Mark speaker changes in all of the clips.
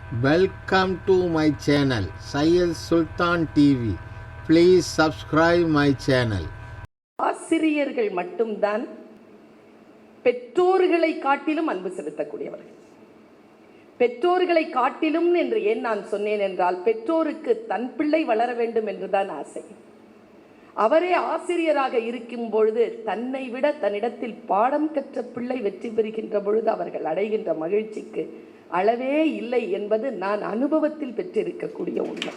Speaker 1: Welcome to my channel, Syed Sultan TV. Please subscribe my channel.
Speaker 2: ஆசிரியர்கள் மட்டும்தான் பெற்றோர்களை காட்டிலும் அன்பு செலுத்தக்கூடியவர்கள். பெற்றோர்களை காட்டிலும் என்று ஏன் நான் சொன்னேன் என்றால், பெற்றோருக்கு தன் பிள்ளை வளர வேண்டும் என்றுதான் ஆசை. அவரே ஆசிரியராக இருக்கும் பொழுது தன்னை விட தன்னிடத்தில் பாடம் கற்ற பிள்ளை வெற்றி பெறுகின்ற பொழுது அவர்கள் அடைகின்ற மகிழ்ச்சிக்கு அளவே இல்லை என்பது நான் அனுபவத்தில் பெற்றிருக்கக்கூடிய உண்மை.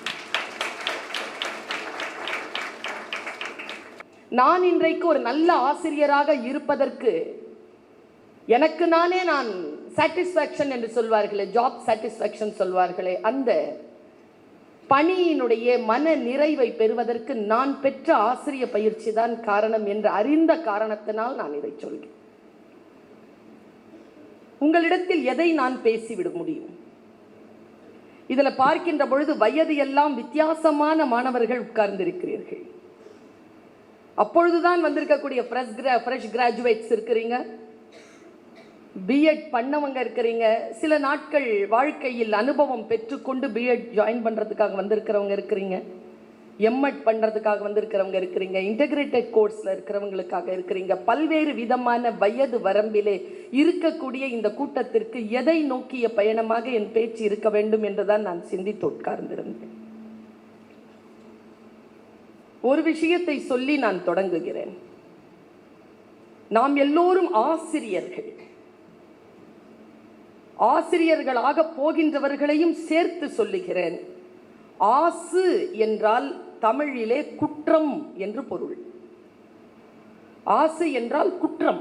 Speaker 2: நான் இன்றைக்கு ஒரு நல்ல ஆசிரியராக இருப்பதற்கு எனக்கு நானே நான் சாட்டிஸ்ஃபேக்ஷன் என்று சொல்வார்களே, ஜாப் சாட்டிஸ்ஃபேக்ஷன் சொல்வார்களே, அந்த பணியினுடைய மன நிறைவை பெறுவதற்கு நான் பெற்ற ஆசிரிய பயிற்சி தான் காரணம் என்று அறிந்த காரணத்தினால் நான் இதை சொல்கிறேன். உங்களிடத்தில் எதை நான் பேசிவிட முடியும்? இதில் பார்க்கின்ற பொழுது வயது எல்லாம் வித்தியாசமான மாணவர்கள் உட்கார்ந்திருக்கிறீர்கள். அப்பொழுதுதான் வந்திருக்கக்கூடிய ஃப்ரெஷ் கிராஜுவேட்ஸ் இருக்கிறீங்க, பிஎட் பண்ணவங்க இருக்கிறீங்க, சில நாட்கள் வாழ்க்கையில் அனுபவம் பெற்றுக்கொண்டு பிஎட் ஜாயின் பண்ணுறதுக்காக வந்திருக்கிறவங்க இருக்கிறீங்க, எம்எட் பண்ணுறதுக்காக வந்திருக்கிறவங்க இருக்கிறீங்க, இன்டகிரேட்டட் கோர்ஸில் இருக்கிறவங்களுக்காக இருக்கிறீங்க. பல்வேறு விதமான வயது வரம்பிலே இருக்கக்கூடிய இந்த கூட்டத்திற்கு எதை நோக்கிய பயணமாக என் பேச்சு இருக்க வேண்டும் என்றுதான் நான் சிந்தித்து உட்கார்ந்திருந்தேன். ஒரு விஷயத்தை சொல்லி நான் தொடங்குகிறேன். நாம் எல்லோரும் ஆசிரியர்கள். ஆசிரியர்களாக போகின்றவர்களையும் சேர்த்து சொல்லுகிறேன். ஆசு என்றால் தமிழிலே குற்றம் என்று பொருள். ஆசு என்றால் குற்றம்,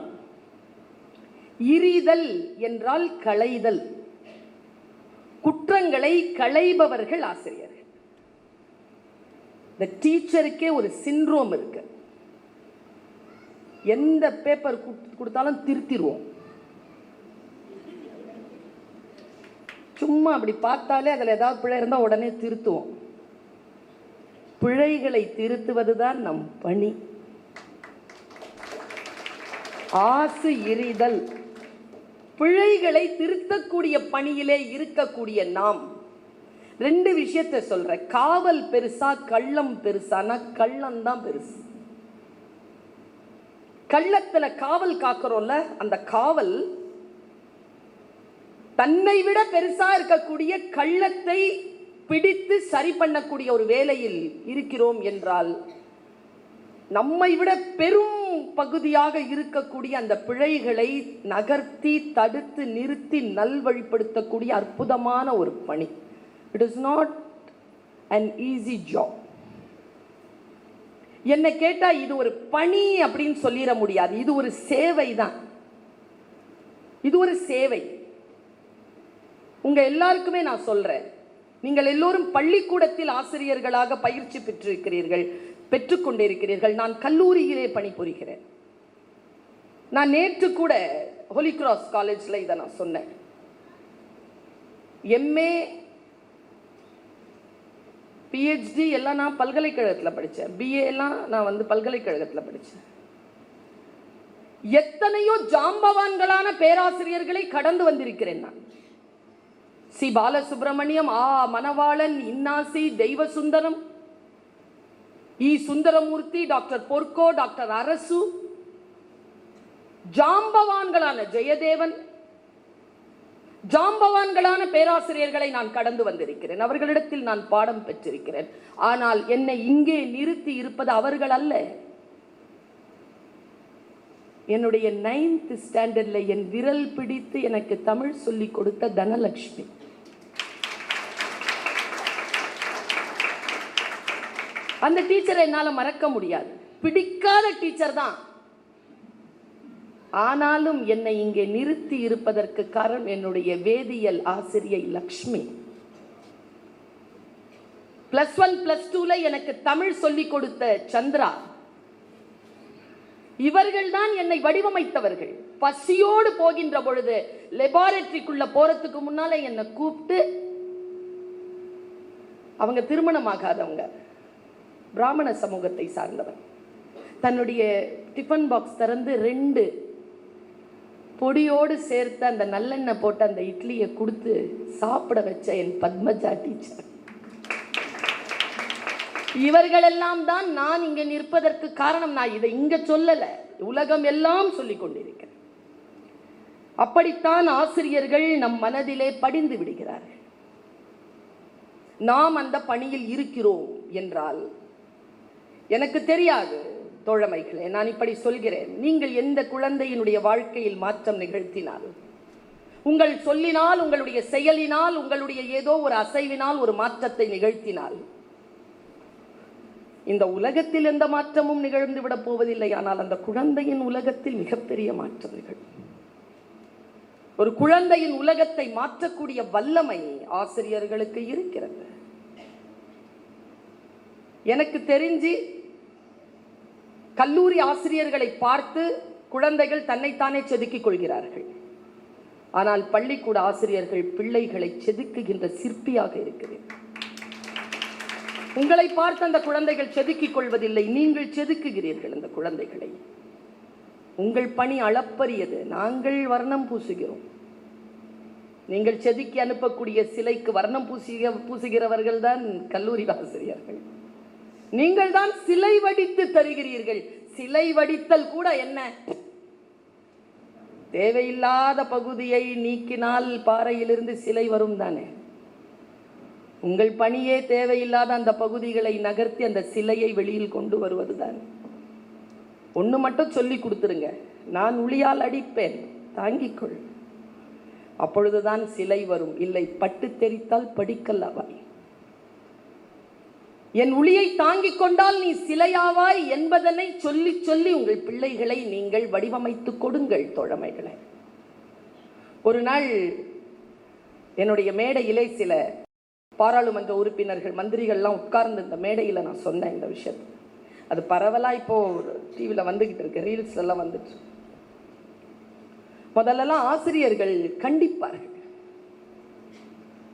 Speaker 2: இரிதல் என்றால் களைதல். குற்றங்களை களைபவர்கள் ஆசிரியர்கள். இந்த டீச்சருக்கே ஒரு சிண்ட்ரோம் இருக்கு. எந்த பேப்பர் கொடுத்தாலும் திருத்திடுவோம். சும்மா அப்படி பார்த்தாலே அதில் ஏதாவது பிழை இருந்தால் உடனே திருத்துவோம். பிழைகளை திருத்துவதுதான் நம் பணி. ஆசு இரிதல், பிழைகளை திருத்தக்கூடிய பணியிலே இருக்கக்கூடிய நாம் ரெண்டு விஷயத்தை சொல்ற. காவல் பெருசா கள்ளம் பெருசானா கள்ளம் தான் பெருசு. கள்ளத்துல காவல் காக்கிறோம்ல, அந்த காவல் தன்னை விட பெருசா இருக்கக்கூடிய கள்ளத்தை பிடித்து சரி பண்ணக்கூடிய ஒரு வேலையில் இருக்கிறோம் என்றால், நம்மை விட பெரும் பகுதியாக இருக்கக்கூடிய அந்த பிழைகளை நகர்த்தி தடுத்து நிறுத்தி நல்வழிப்படுத்தக்கூடிய அற்புதமான ஒரு பணி. It is not an easy job. என்னை கேட்டா இது ஒரு பணி அப்படின்னு சொல்லிட முடியாது. இது ஒரு சேவை தான். இது ஒரு சேவை. உங்க எல்லாருக்குமே நான் சொல்றேன், நீங்கள் எல்லோரும் பள்ளிக்கூடத்தில் ஆசிரியர்களாக பயிற்சி பெற்றிருக்கிறீர்கள், பெற்றுக்கொண்டிருக்கிறீர்கள். நான் கல்லூரியிலே பணிபுரிகிறேன். நான் நேற்று கூட ஹோலி கிராஸ் காலேஜில் இதை நான் சொன்னேன். எம்ஏ பிஹெச்டி எல்லாம் நான் பல்கலைக்கழகத்தில் படித்தேன். பிஏ எல்லாம் நான் பல்கலைக்கழகத்தில் படித்தேன். எத்தனையோ ஜாம்பவான்களான பேராசிரியர்களை கடந்து வந்திருக்கிறேன் நான். சி பாலசுப்ரமணியம், மணவாளன், இன்னாசி, தெய்வசுந்தரம், இ சுந்தரமூர்த்தி, டாக்டர் பொற்கோ, டாக்டர் அரசு, ஜாம்பவான்களான ஜெயதேவன், ஜாம்பவான்களான பேராசிரியர்களை நான் கடந்து வந்திருக்கிறேன். அவர்களிடத்தில் நான் பாடம் பெற்றிருக்கிறேன். ஆனால் என்னை இங்கே நிறுத்தி இருப்பது அவர்கள் அல்ல. என்னுடைய 9th ஸ்டாண்டர்ட்ல என் விரல் பிடித்து எனக்கு தமிழ் சொல்லிக் கொடுத்த தனலட்சுமி. அந்த டீச்சரை என்னால் மறக்க முடியாது. பிடிக்காத டீச்சர் தான். ஆனாலும் என்னை இங்கே நிறுத்தி இருப்பதற்கு காரணம் என்னுடைய வேதியியல் ஆசிரியை லக்ஷ்மி. +1 +2ல எனக்கு தமிழ் சொல்லிக் கொடுத்த சந்திரா. இவர்கள் தான் என்னை வடிவமைத்தவர்கள். பசியோடு போகின்ற பொழுது லெபார்டரிக்குள்ள போறதுக்கு முன்னால என்னை கூப்பிட்டு, அவங்க திருமணமாகாதவங்க, பிராமண சமூகத்தை சார்ந்தவர், தன்னுடைய டிஃபன் பாக்ஸ் திறந்து 2 பொடியோடு சேர்த்து அந்த நல்லெண்ணெய் போட்டு அந்த இட்லியை கொடுத்து சாப்பிட வச்ச என் பத்மஜா டீச்சர். இவர்களெல்லாம் தான் நான் இங்கே நிற்பதற்கு காரணம். நான் இதை இங்க சொல்லல, உலகம் எல்லாம் சொல்லிக் கொண்டிருக்கிறேன். அப்படித்தான் ஆசிரியர்கள் நம் மனதிலே படிந்து விடுகிறார்கள். நாம் அந்த பணியில் இருக்கிறோம் என்றால் எனக்கு தெரியாது தோழமைகளே, நான் இப்படி சொல்கிறேன். நீங்கள் எந்த குழந்தையினுடைய வாழ்க்கையில் மாற்றம் நிகழ்த்தினால், உங்கள் சொல்லினால், உங்களுடைய செயலினால், உங்களுடைய ஏதோ ஒரு அசைவினால் ஒரு மாற்றத்தை நிகழ்த்தினால், இந்த உலகத்தில் எந்த மாற்றமும் நிகழ்ந்து விட போவதில்லை. ஆனால் அந்த குழந்தையின் உலகத்தில் மிகப்பெரிய மாற்றம் நிகழும். ஒரு குழந்தையின் உலகத்தை மாற்றக்கூடிய வல்லமை ஆசிரியர்களுக்கு இருக்கிறது. எனக்கு தெரிஞ்சு கல்லூரி ஆசிரியர்களை பார்த்து குழந்தைகள் தன்னைத்தானே செதுக்கிக் கொள்கிறார்கள். ஆனால் பள்ளிக்கூட ஆசிரியர்கள் பிள்ளைகளை செதுக்குகின்ற சிற்பியாக இருக்கிறேன். உங்களை பார்த்து அந்த குழந்தைகள் செதுக்கிக் கொள்வதில்லை, நீங்கள் செதுக்குகிறீர்கள் அந்த குழந்தைகளை. உங்கள் பணி அளப்பரியது. நாங்கள் வர்ணம் பூசுகிறோம். நீங்கள் செதுக்கி அனுப்பக்கூடிய சிலைக்கு வர்ணம் பூசுகிறவர்கள் தான் கல்லூரி ஆசிரியர்கள். நீங்கள் தான் சிலை வடித்து தருகிறீர்கள். சிலை வடித்தல் கூட என்ன, தேவையில்லாத பகுதியை நீக்கினால் பாறையிலிருந்து சிலை வரும் தானே. உங்கள் பணியே தேவையில்லாத அந்த பகுதிகளை நகர்த்தி அந்த சிலையை வெளியில் கொண்டு வருவதுதான். ஒன்று மட்டும் சொல்லி கொடுத்துருங்க, நான் உளியால் அடிப்பேன், தாங்கிக்கொள். அப்பொழுதுதான் சிலை வரும். இல்லை, பட்டு தெரித்தால் படிக்கல் ஆவாய். என் உளியை தாங்கிக் கொண்டால் நீ சிலையாவாய் என்பதனை சொல்லி சொல்லி உங்கள் பிள்ளைகளை நீங்கள் வடிவமைத்துக் கொடுங்கள் தோழமைகளை. ஒரு நாள் என்னுடைய மேடையிலே சில பாராளுமன்ற உறுப்பினர்கள், மந்திரிகள்லாம் உட்கார்ந்து இந்த மேடையில் நான் சொன்னேன் இந்த விஷயத்தை. அது பரவலாக இப்போ டிவியில் வந்துகிட்டு இருக்கு, ரீல்ஸ் எல்லாம் வந்துட்டு. முதல்லலாம் ஆசிரியர்கள் கண்டிப்பார்கள்.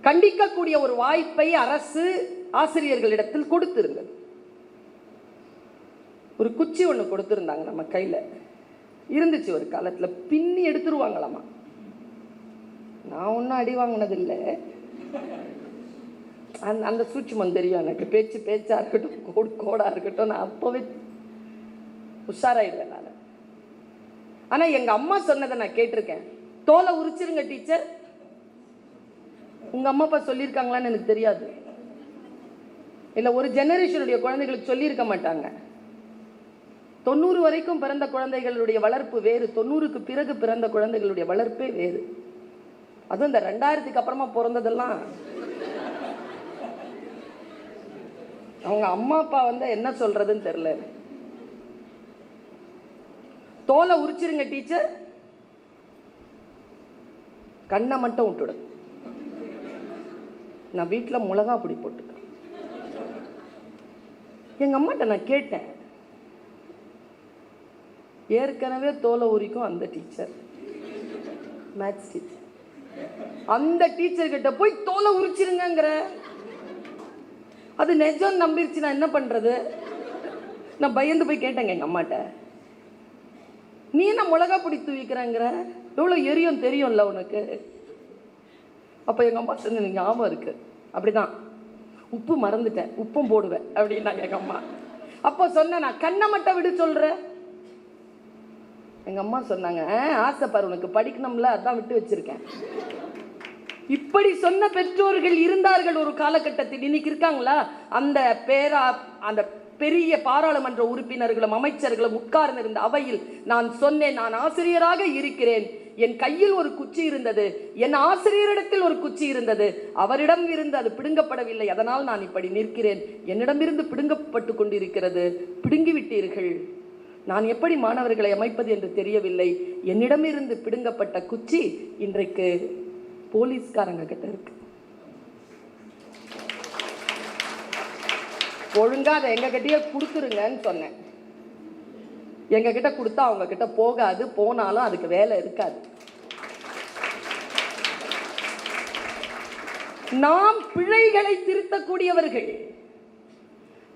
Speaker 2: கண்டிக்கக்கூடிய ஒரு வாய்ப்பை அரசு ஆசிரியர்களிடத்தில் கொடுத்திருந்தது. ஒரு குச்சி ஒன்று கொடுத்திருந்தாங்க நம்ம கையில் இருந்துச்சு ஒரு காலத்தில். பின்னி எடுத்துருவாங்களாமா. நான் ஒன்றும் அடி வாங்கினதில்லை. அந்த சூட்சுமம் தெரியும் எனக்கு. பேச்சா இருக்கட்டும், கோடா இருக்கட்டும், நான் அப்போவே உஷாராயிடுவேன் நான். ஆனால் எங்கள் அம்மா சொன்னதை நான் கேட்டிருக்கேன். தோலை உரிச்சிருங்க டீச்சர். உங்கள் அம்மா அப்பா சொல்லியிருக்காங்களான்னு எனக்கு தெரியாது. இல்லை, ஒரு ஜெனரேஷனுடைய குழந்தைகளுக்கு சொல்லியிருக்க மாட்டாங்க. 90 வரைக்கும் பிறந்த குழந்தைகளுடைய வளர்ப்பு வேறு, 90க்கு பிறகு பிறந்த குழந்தைகளுடைய வளர்ப்பே வேறு. அதுவும் இந்த 2000க்கு அப்புறமா பிறந்ததெல்லாம் அவங்க அம்மா அப்பா என்ன சொல்றதுன்னு தெரியல. தோலை உரிச்சிருங்க டீச்சர், கண்ணை மட்டும் விட்டுடு. நான் வீட்டில் மிளகா பொடி போட்டுக்கிறேன். எங்கள் அம்மாட்ட நான் கேட்டேன், ஏற்கனவே தோலை உரிக்கும் அந்த டீச்சர், மேத்ஸ் டீச்சர், அந்த டீச்சர்கிட்ட போய் தோலை உரிச்சிருங்கிற. அது நிஜம் நம்பிருச்சு, நான் என்ன பண்ணுறது? நான் பயந்து போய் கேட்டேங்க எங்கள் அம்மாட்ட, நீ என்ன மிளகா பொடி தூவிக்கிறேங்கிற, எவ்வளோ எரியும் தெரியும்ல உனக்கு. அப்போ எங்கள் அம்மா சொன்ன ஞாபகம் இருக்கு, அப்படிதான் உப்பு மறந்துட்டேன், உப்பும் போடுவேன் அப்படின்னாங்க எங்கள் அம்மா. அப்போ சொன்னேன், நான் கண்ணை மட்டும் விட சொல்கிறேன். எங்கள் அம்மா சொன்னாங்க, ஆசைப்பார் உனக்கு படிக்கணும்ல, அதான் விட்டு வச்சிருக்கேன். இப்படி சொன்ன பெற்றோர்கள் இருந்தார்கள் ஒரு காலகட்டத்தில். இன்னைக்கு இருக்காங்களா? அந்த பெரிய பாராளுமன்ற உறுப்பினர்களும் அமைச்சர்களும் உட்கார்ந்து இருந்த அவையில் நான் சொன்னேன், நான் ஆசிரியராக இருக்கிறேன். என் கையில் ஒரு குச்சி இருந்தது, என் ஆசிரியரிடத்தில் ஒரு குச்சி இருந்தது, அவரிடம் இருந்து அது பிடுங்கப்படவில்லை, அதனால் நான் இப்படி நிற்கிறேன். என்னிடமிருந்து பிடுங்கப்பட்டு கொண்டிருக்கிறது, பிடுங்கிவிட்டீர்கள். நான் எப்படி மாணவர்களை அமைப்பது என்று தெரியவில்லை. என்னிடமிருந்து பிடுங்கப்பட்ட குச்சி இன்றைக்கு போலீஸ்காரங்க கிட்ட இருக்கு. ஒழுங்கா அதை எங்க கிட்டயே கொடுத்துருங்கன்னு சொன்னேன். எங்க கிட்ட கொடுத்தா அவங்க கிட்ட போகாது, போனாலும் அதுக்கு வேலை இருக்காது. நாம் பிழைகளை திருத்தக்கூடியவர்கள்.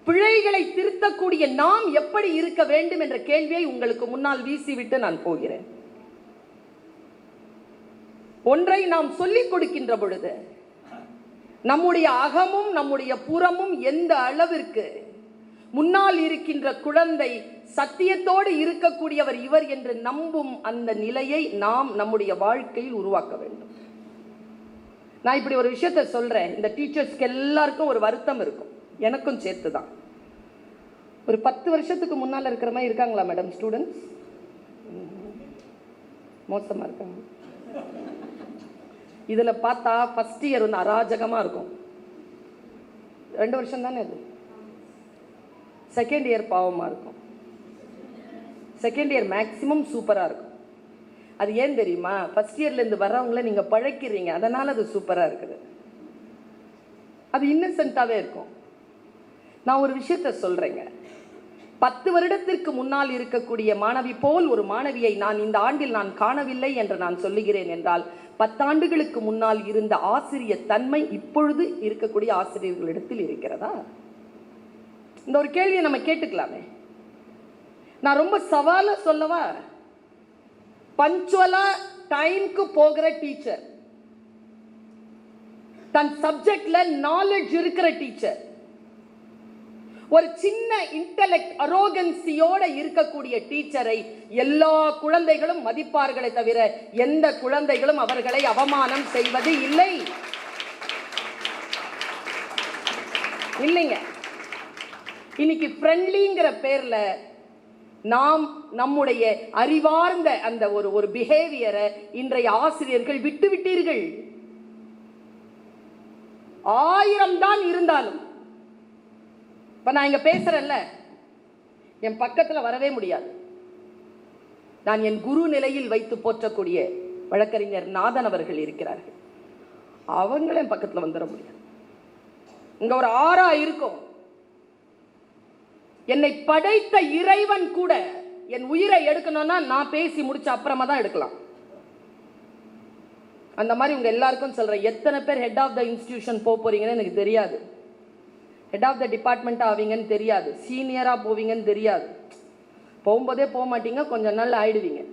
Speaker 2: பிழைகளை திருத்தக்கூடிய நாம் எப்படி இருக்க வேண்டும் என்ற கேள்வியை உங்களுக்கு முன்னால் வீசிவிட்டு நான் போகிறேன். ஒன்றை நாம் சொல்லிக் கொடுக்கின்ற பொழுது நம்முடைய அகமும் நம்முடைய புறமும் எந்த அளவிற்கு முன்னால் இருக்கின்ற குழந்தை சத்தியத்தோடு இருக்கக்கூடியவர் இவர் என்று நம்பும் அந்த நிலையை நாம் நம்முடைய வாழ்க்கையில் உருவாக்க வேண்டும். நான் இப்படி ஒரு விஷயத்தை சொல்றேன். இந்த டீச்சர்ஸ்க்கு எல்லாருக்கும் ஒரு வருத்தம் இருக்கும், எனக்கும் சேர்த்து தான். ஒரு 10 வருஷத்துக்கு முன்னால் இருக்கிற மாதிரி இருக்காங்களா மேடம் ஸ்டூடெண்ட்ஸ்? மோசமா இருக்காங்க. இதுல பார்த்தா ஃபர்ஸ்ட் இயர் வந்து அராஜகமா இருக்கும். 2 வருஷம் தானே அது. செகண்ட் இயர் பாவமா இருக்கும். செகண்ட் இயர் மேக்சிமம் சூப்பரா இருக்கும். அது ஏன் தெரியுமா? ஃபர்ஸ்ட் இயர்ல இருந்து வர்றவங்கள நீங்க பழக்கிறீங்க, அதனால அது சூப்பரா இருக்குது. அது இன்னசென்ட்டாவே இருக்கும். நான் ஒரு விஷயத்த சொல்றேங்க. 10 வருடத்திற்கு முன்னால் இருக்கக்கூடிய மாணவி போல் ஒரு மாணவியை நான் இந்த ஆண்டில் நான் காணவில்லை என்று நான் சொல்லுகிறேன் என்றால் 10 ஆண்டுகளுக்கு முன்னால் இருந்த ஆசிரியர் தன்மை இப்பொழுது இருக்கக்கூடிய ஆசிரியர்களிடத்தில் இருக்கிறதா? இந்த ஒரு கேள்வியை நம்ம கேட்டுக்கலாமே. நான் ரொம்ப சவாலா சொல்லவா? பஞ்சுவலா டைம்க்கு போகிற டீச்சர், தன் சப்ஜெக்ட்ல நாலேஜ் இருக்கிற டீச்சர், ஒரு சின்ன இன்டெலெக்ட் அரோகன்சியோட இருக்கக்கூடிய டீச்சரை எல்லா குழந்தைகளும் மதிப்பார்களை தவிர எந்த குழந்தைகளும் அவர்களை அவமானம் செய்வது இல்லை. இல்லைங்க. இன்னைக்கு ஃப்ரெண்ட்லிங்கிற பேர்ல நாம் நம்முடைய அறிவார்ந்த அந்த ஒரு பிஹேவியரை இன்றைய ஆசிரியர்கள் விட்டுவிட்டீர்கள். 1000 தான் இருந்தாலும் இப்ப நான் இங்க பேசுறேன்ல, என் பக்கத்துல வரவே முடியாது. நான் என் குரு நிலையில் வைத்து போற்றக்கூடிய வழக்கறிஞர் நாதன் அவர்கள் இருக்கிறார்கள். அவங்களே என் பக்கத்துல வந்துட முடியாது. இங்க ஒரு ஆறா இருக்கும். என்னை படைத்த இறைவன் கூட என் உயிரை எடுக்கணும்னா நான் பேசி முடிச்ச அப்புறமா தான் எடுக்கலாம். அந்த மாதிரி உங்க எல்லாருக்கும் சொல்றேன். எத்தனை பேர் ஹெட் ஆஃப் த இன்ஸ்டிடியூஷன் போறீங்கன்னு எனக்கு தெரியாது. ஹெட் ஆஃப் த டிபார்ட்மெண்ட் ஆவீங்கன்னு தெரியாது. சீனியரா போவீங்கன்னு தெரியாது. போகும்போதே போக மாட்டீங்க, கொஞ்ச நாள் ஆயிடுவீங்க.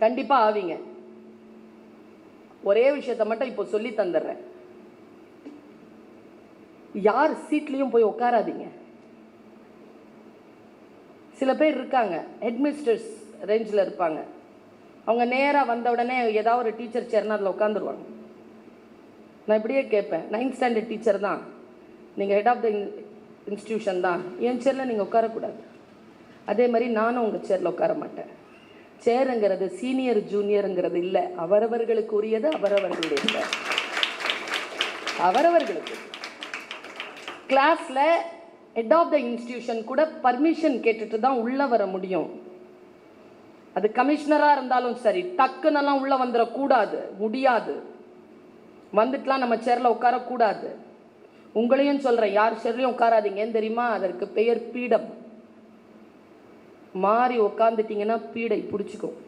Speaker 2: கண்டிப்பா ஆவீங்க. ஒரே விஷயத்தை மட்டும் இப்போ சொல்லி தந்துடுறேன். யார் சீட்லயும் போய் உட்காராதீங்க. சில பேர் இருக்காங்க, ஹெட்மிஸ்டர்ஸ் ரேஞ்சில் இருப்பாங்க. அவங்க நேராக வந்த உடனே ஏதாவது ஒரு டீச்சர் சேர்னா அதில் உட்காந்துருவாங்க. நான் இப்படியே கேட்பேன், 9th ஸ்டாண்டர்ட் டீச்சர் தான், நீங்கள் ஹெட் ஆஃப் த இன்ஸ்டிடியூஷன் தான், என் சேரில் நீங்கள் உட்காரக்கூடாது. அதே மாதிரி நானும் உங்கள் சேரில் உட்கார மாட்டேன். சேருங்கிறது சீனியர் ஜூனியருங்கிறது இல்லை, அவரவர்களுக்கு உரியது அவரவர்களுடைய அவரவர்களுக்கு. கிளாஸில் ஹெட் ஆஃப் த இன்ஸ்டிடியூஷன் கூட பர்மிஷன் கேட்டுட்டு தான் உள்ளே வர முடியும். அது கமிஷனராக இருந்தாலும் சரி, டக்குன்னெல்லாம் உள்ளே வந்துடக்கூடாது, முடியாது. வந்துட்டுலாம் நம்ம சேரில் உட்காரக்கூடாது. உங்களையும் சொல்கிறேன், யார் சேர்லையும் உட்காராதீங்க. ஏன் தெரியுமா? அதற்கு பெயர் பீடம். மாறி உட்காந்துட்டீங்கன்னா பீடை பிடிச்சிக்கும்.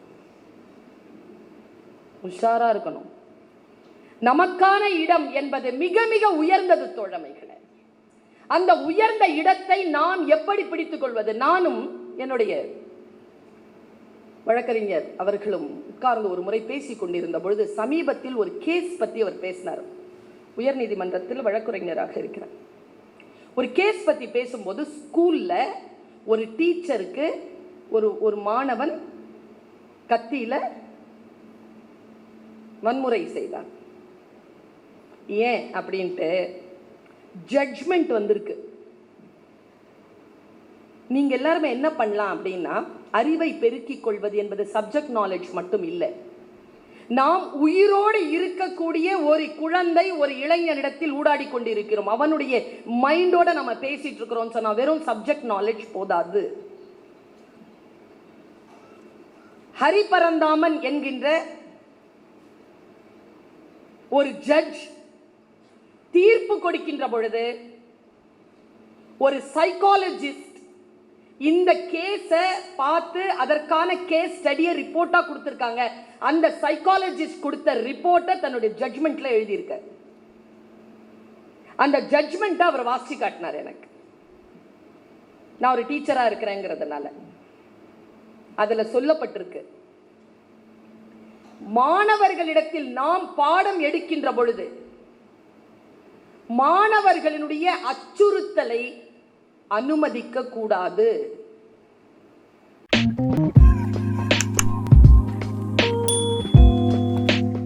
Speaker 2: உஷாரா இருக்கணும். நமக்கான இடம் என்பது மிக மிக உயர்ந்தது தோழமைகளை. அந்த உயர்ந்த இடத்தை நாம் எப்படி பிடித்துக் கொள்வது? நானும் என்னுடைய வழக்கறிஞர் அவர்களும் உட்கார்ந்து ஒரு முறை பேசிக் கொண்டிருந்த பொழுது சமீபத்தில் ஒரு கேஸ் பற்றி அவர் பேசினார். உயர் நீதிமன்றத்தில் வழக்கறிஞராக இருக்கிறார். ஒரு கேஸ் பற்றி பேசும்போது ஸ்கூல்ல ஒரு டீச்சருக்கு ஒரு மாணவன் கத்தியில வன்முறை செய்தார். ஏன் அப்படின்ட்டு ஜட்ஜ்மெண்ட் வந்திருக்கு. நீங்க எல்லாருமே என்ன பண்ணலாம் அப்படின்னா, அறிவை பெருக்கிக் கொள்வது என்பது சப்ஜெக்ட் நாலேஜ் மட்டும் இல்லை. நாம் உயிரோடு இருக்கக்கூடிய ஒரு குழந்தை, ஒரு இளைஞனிடத்தில் ஊடாடி கொண்டிருக்கிறோம். அவனுடைய மைண்டோட நம்ம பேசிட்டு இருக்கிறோம் சொன்னா வெறும் சப்ஜெக்ட் நாலேஜ் போதாது. ஹரிபரந்தாமன் என்கின்ற ஒரு ஜட்ஜ் தீர்ப்பு கொடுக்கின்ற பொழுது ஒரு சைக்காலஜிஸ்ட் இந்த கேஸை பார்த்து அதற்கான கேஸ் ஸ்டடியை ரிப்போர்ட்டா கொடுத்திருக்காங்க. அந்த சைக்காலஜிஸ்ட் கொடுத்த ரிப்போர்ட்டை தன்னுடைய ஜட்ஜ்மெண்ட்ல எழுதியிருக்க. அந்த ஜட்ஜ்மெண்ட்டை அவர் வாசி காட்டினார் எனக்கு. நான் ஒரு டீச்சரா இருக்கிறேங்கிறதுனால அதுல சொல்லப்பட்டிருக்கு, மாணவர்களிடத்தில் நாம் பாடம் எடுக்கின்ற பொழுது மாணவர்களினுடைய அச்சுறுத்தலை அனுமதிக்க கூடாது.